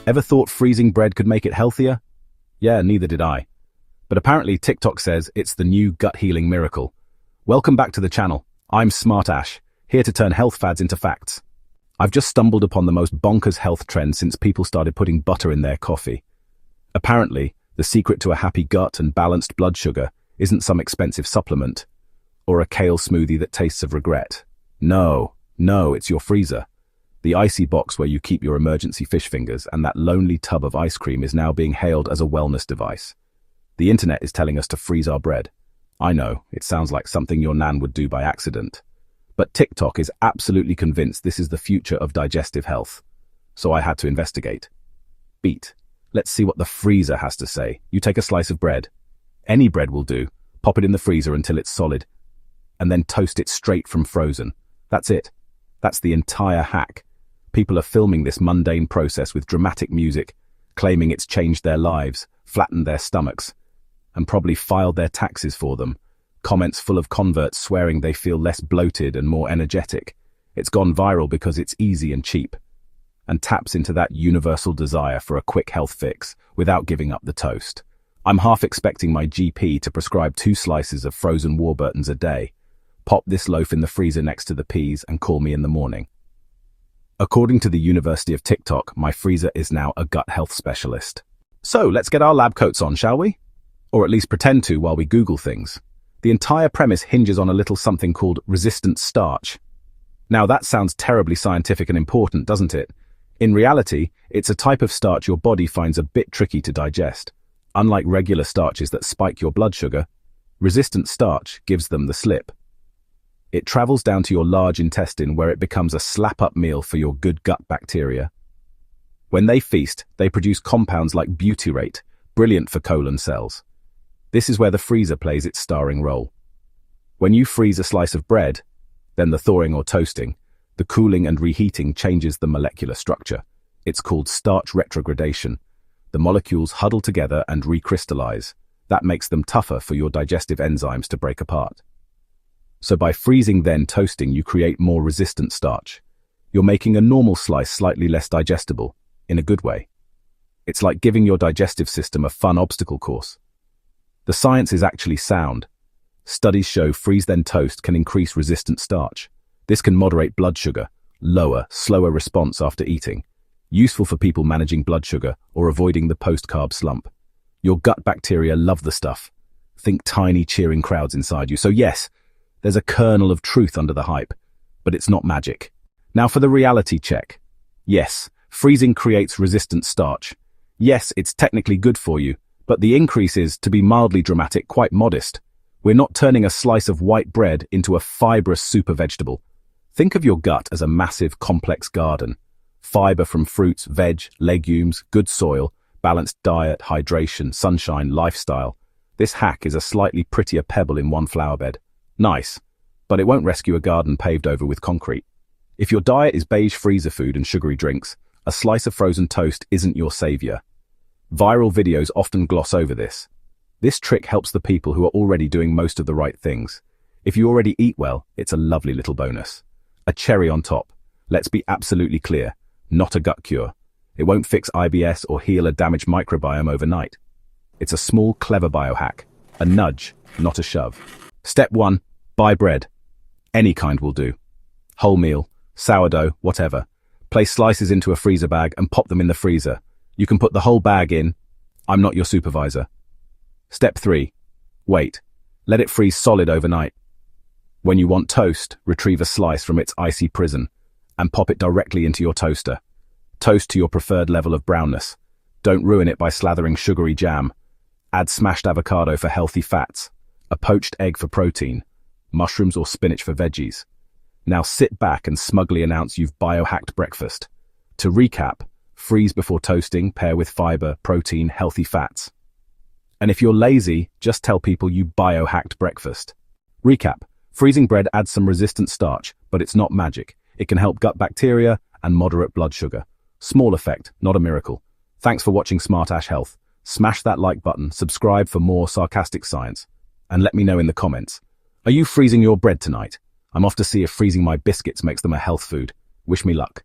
Ever thought freezing bread could make it healthier? Yeah, neither did I. But apparently TikTok says it's the new gut-healing miracle. Welcome back to the channel. I'm Smart Ash, here to turn health fads into facts. I've just stumbled upon the most bonkers health trend since people started putting butter in their coffee. Apparently, the secret to a happy gut and balanced blood sugar isn't some expensive supplement, or a kale smoothie that tastes of regret. No, it's your freezer. The icy box where you keep your emergency fish fingers and that lonely tub of ice cream is now being hailed as a wellness device. The internet is telling us to freeze our bread. I know, it sounds like something your nan would do by accident. But TikTok is absolutely convinced this is the future of digestive health. So I had to investigate. Beat. Let's see what the freezer has to say. You take a slice of bread. Any bread will do. Pop it in the freezer until it's solid. And then toast it straight from frozen. That's it. That's the entire hack. People are filming this mundane process with dramatic music, claiming it's changed their lives, flattened their stomachs, and probably filed their taxes for them. Comments full of converts swearing they feel less bloated and more energetic. It's gone viral because it's easy and cheap, and taps into that universal desire for a quick health fix without giving up the toast. I'm half expecting my GP to prescribe 2 slices of frozen Warburtons a day. Pop this loaf in the freezer next to the peas and call me in the morning. According to the University of TikTok, my freezer is now a gut health specialist. So let's get our lab coats on, shall we? Or at least pretend to while we Google things. The entire premise hinges on a little something called resistant starch. Now that sounds terribly scientific and important, doesn't it? In reality, it's a type of starch your body finds a bit tricky to digest. Unlike regular starches that spike your blood sugar, resistant starch gives them the slip. It travels down to your large intestine where it becomes a slap-up meal for your good gut bacteria. When they feast, they produce compounds like butyrate, brilliant for colon cells. This is where the freezer plays its starring role. When you freeze a slice of bread, then the thawing or toasting, the cooling and reheating changes the molecular structure. It's called starch retrogradation. The molecules huddle together and recrystallize. That makes them tougher for your digestive enzymes to break apart. So by freezing then toasting, you create more resistant starch. You're making a normal slice slightly less digestible, in a good way. It's like giving your digestive system a fun obstacle course. The science is actually sound. Studies show freeze then toast can increase resistant starch. This can moderate blood sugar, lower, slower response after eating. Useful for people managing blood sugar or avoiding the post-carb slump. Your gut bacteria love the stuff. Think tiny cheering crowds inside you. So yes, there's a kernel of truth under the hype, but it's not magic. Now for the reality check. Yes, freezing creates resistant starch. Yes, it's technically good for you, but the increase is, to be mildly dramatic, quite modest. We're not turning a slice of white bread into a fibrous super vegetable. Think of your gut as a massive, complex garden. Fiber from fruits, veg, legumes, good soil, balanced diet, hydration, sunshine, lifestyle. This hack is a slightly prettier pebble in one flower bed. Nice, but it won't rescue a garden paved over with concrete. If your diet is beige freezer food and sugary drinks, a slice of frozen toast isn't your savior. Viral videos often gloss over this. This trick helps the people who are already doing most of the right things. If you already eat well, it's a lovely little bonus. A cherry on top. Let's be absolutely clear, not a gut cure. It won't fix IBS or heal a damaged microbiome overnight. It's a small, clever biohack. A nudge, not a shove. Step 1. Buy bread. Any kind will do. Wholemeal, sourdough, whatever. Place slices into a freezer bag and pop them in the freezer. You can put the whole bag in. I'm not your supervisor. Step 3. Wait. Let it freeze solid overnight. When you want toast, retrieve a slice from its icy prison and pop it directly into your toaster. Toast to your preferred level of brownness. Don't ruin it by slathering sugary jam. Add smashed avocado for healthy fats. A poached egg for protein, mushrooms or spinach for veggies. Now sit back and smugly announce you've biohacked breakfast. To recap, freeze before toasting, pair with fiber, protein, healthy fats. And if you're lazy, just tell people you biohacked breakfast. Recap, freezing bread adds some resistant starch, but it's not magic. It can help gut bacteria and moderate blood sugar. Small effect, not a miracle. Thanks for watching Smart Ash Health. Smash that like button, subscribe for more sarcastic science. And let me know in the comments. Are you freezing your bread tonight? I'm off to see if freezing my biscuits makes them a health food. Wish me luck.